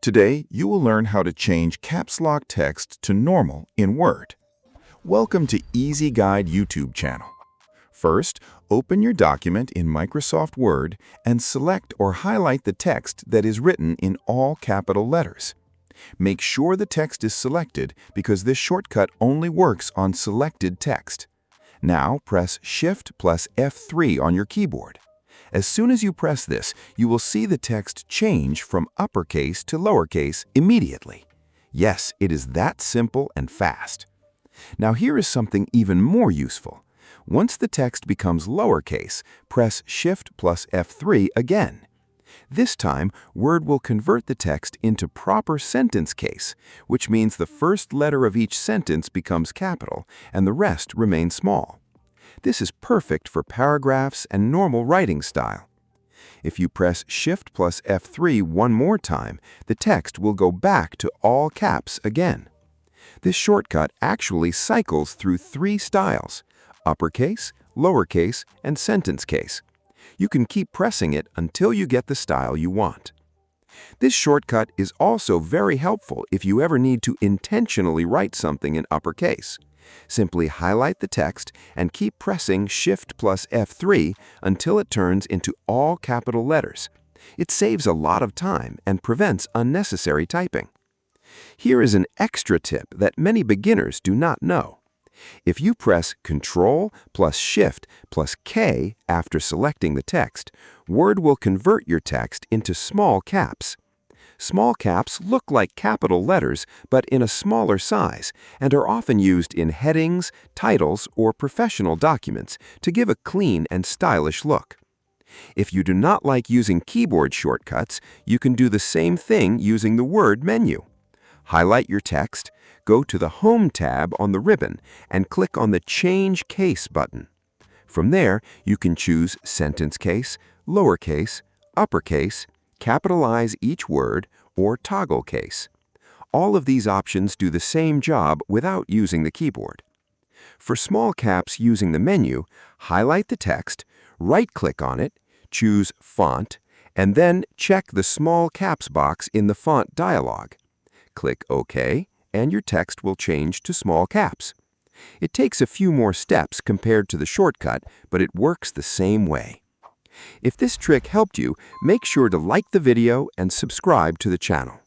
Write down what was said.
Today, you will learn how to change caps lock text to normal in Word. Welcome to Easy Guide YouTube channel. First, open your document in Microsoft Word and select or highlight the text that is written in all capital letters. Make sure the text is selected because this shortcut only works on selected text. Now press Shift plus F3 on your keyboard. As soon as you press this, you will see the text change from uppercase to lowercase immediately. Yes, it is that simple and fast. Now here is something even more useful. Once the text becomes lowercase, press Shift plus F3 again. This time, Word will convert the text into proper sentence case, which means the first letter of each sentence becomes capital and the rest remains small. This is perfect for paragraphs and normal writing style. If you press Shift plus F3 one more time, the text will go back to all caps again. This shortcut actually cycles through 3 styles: uppercase, lowercase, and sentence case. You can keep pressing it until you get the style you want. This shortcut is also very helpful if you ever need to intentionally write something in uppercase. Simply highlight the text and keep pressing Shift plus F3 until it turns into all capital letters. It saves a lot of time and prevents unnecessary typing. Here is an extra tip that many beginners do not know. If you press Ctrl plus Shift plus K after selecting the text, Word will convert your text into small caps. Small caps look like capital letters, but in a smaller size, and are often used in headings, titles, or professional documents to give a clean and stylish look. If you do not like using keyboard shortcuts, you can do the same thing using the Word menu. Highlight your text, go to the Home tab on the ribbon, and click on the Change Case button. From there, you can choose sentence case, lowercase, uppercase, capitalize each word, or toggle case. All of these options do the same job without using the keyboard. For small caps using the menu, highlight the text, right-click on it, choose Font, and then check the Small Caps box in the Font dialog. Click OK, and your text will change to small caps. It takes a few more steps compared to the shortcut, but it works the same way. If this trick helped you, make sure to like the video and subscribe to the channel.